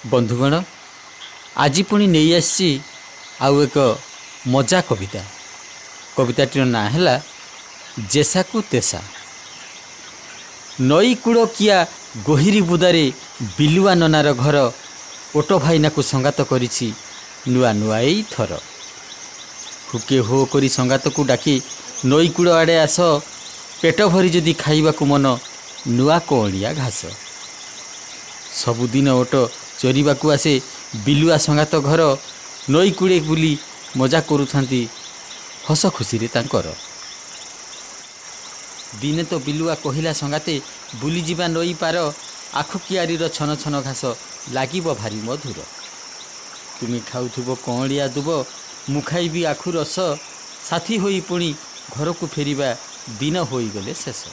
बंधुगण आज पुणी नहीं आसी आउ एक मजा कविता कविताटीर ना है जेसा को तेसा। नई कूड़ किया गोहिरी बुदारे बिलुआ ननार घर ओटो भाईना को संगात करिछि नुआ नुआ एई थर। हुके हो करी संगात को डाकी नई कूड़ आड़े आस पेट भरी जदि खाइबा को मन नुआ कोअलिया घास। सबुदिन ओटो चोरीबा को आसे बिलुआ संगात घर नई कूड़े बुली मजा करुथांती हस खुशी रे तांकर। दिने तो बिलुआ कहिला संगाते बुली जिबा नई पार आखु कियारीर छन छन घास लागिब भारी मधुर। तुमी खाउथुबो कअलिया दुब मु खाइबी आखु रस साथी होई पुणी घर को फेरिबा दिन होई गले शेष।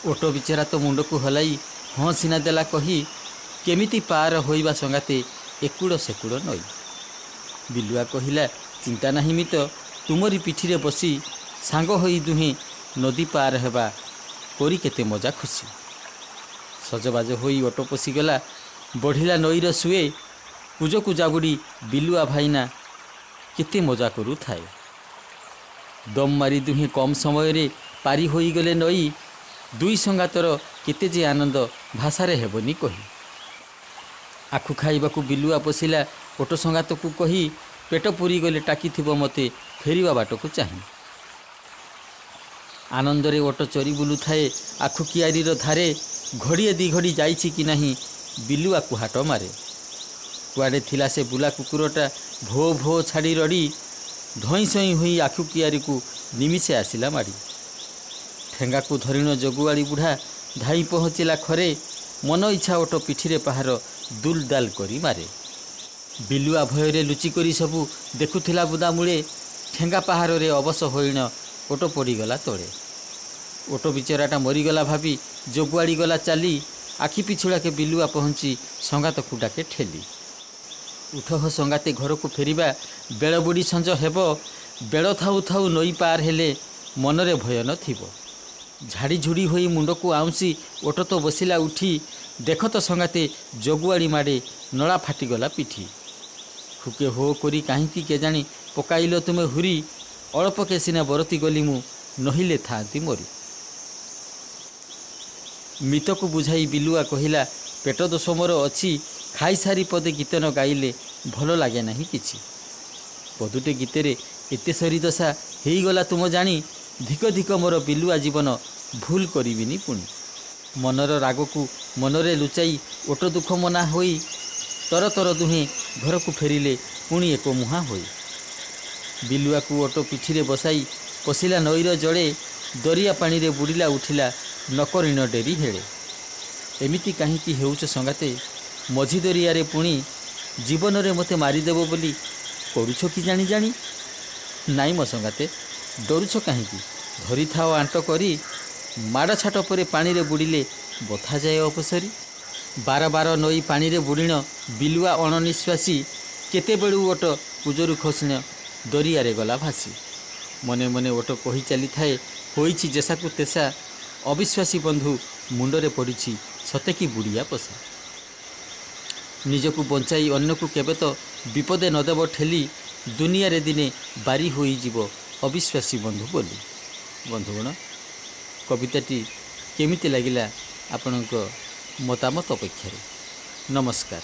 ओटो बिचरा तो मुंड को हलाई हाँ सिना देला कही केमिति पार होइबा संगाते एकुड़ सेकुड़ नई। बिलुआ कहिला चिंता नाही मित तुमरी पिठिरे बसी सांग होई दुहे नदी पार हेबा करी केते मजा खुशी। सजबाज होई ओटो पशिगला बढ़िला नईर सुए कुजकु जाबुड़ी बिलुआ भाईना केते मजा करू थाए। दम मारी दुहे कम समय रे पारी होई गले नई दुई संगातर केते जे आनंद भाषारे हेबनी कही। आखु खाइबाकू बिलुआ पशिला ओटो संगात को कही पेट पूरी गले टाकी थिबो मते फेरिबा बाटकू चाही। आनंदरे ओटो चोरी बुलु थाए आखु कियारीर धारे घड़िए दी घड़ी जाइछि कि नाही बिलुआ को हाट मारे। कुआडे थिला से बुला कुकुरटा भो भो छाड़ी रड़ी धई सई होई आखु कियारी को निमिषे आसिला माड़ी। ठेंगा को धरिण जगुआड़ी बुढ़ा धाई पहुँचिला खरे मन इच्छा ओटो पिठिरे पहाड़ दुल दाल करी मारे। बिलुआ भୟରେ लुचि करी सबू देखुथिला बुदा मूले ठेंगा पहाड़ रे अवश होइण ओटो पड़ीगला तले। ओटो बिचराटा मरीगला भाभी जगुआड़ी गला चाली आखि पिछुड़ा के बिलुआ पहुँची संगात को डाके ठेली। उठ हो संगाते घर को फेरिबा बेल बुड़ी संज हेब बेल थाउ थाउ नई पार हेले मनरे भय न थिबो। झाड़ी झुड़ी होई मुंड को आउंसी ओटो तो बसिला उठी देख तो संगाते जगुआड़ी माड़े नला फाटीगला पिठी। हुके हो करी काहींकी केजाणी पकाइल तुमे हुरी अल्प के सिना बरती गली मु नहिले थांती मरी। मित को बुझाई बिलुआ कहिला पेट दोष मोर अछि खाई सारी पदे गीत न गाइले भल लागे नाही किछि। पदुटे गीतरे एते सरी दशा हेईगला तुम जानी धिक धिक मोर बिलुआ जीवन भूल करिबिनी पुणी। मनर राग को मनरे लुचाई ओटो दुख मना होई तर तर दुहे घर को फेरिले पुणी एक मुहा होई। बिलुआ को ओटो पिठिरे बसाई पशिला नईर जड़े दरिया पानी रे बुड़िला उठिला नकरिण डेरी हेले। एमिति काहींकी हेउछ संगाते मझी दरिया रे पुणी जीवन रे मते मारिदेव बोली करूछ कि जानी जानी। नाई मो संगाते डरुछ काहींकी धरी थाओ आंट करी माड़ छाट परे पानी रे बुड़िले बथा जाए अपसरी। बार बार नई पानी रे बुड़िण बिलुआ अणनिश्वासी केते बेलू ओटो कुजरू खसिण दरिया रे गला भासी। मने मने ओटो कही चली थाए होईछि जेसा को तेसा अविश्वासी बंधु मुंडरे पड़िछि सते कि बुड़िया पसा। निजकु बंचाई अन्य को केबे तो विपदे नदेव ठेली दुनिया रे दिने बारी होई जीवो अविश्वासी बंधु बोली। बंधुगण कविताटी केमिति लागिला आपणक मतामत अपेक्षा। नमस्कार।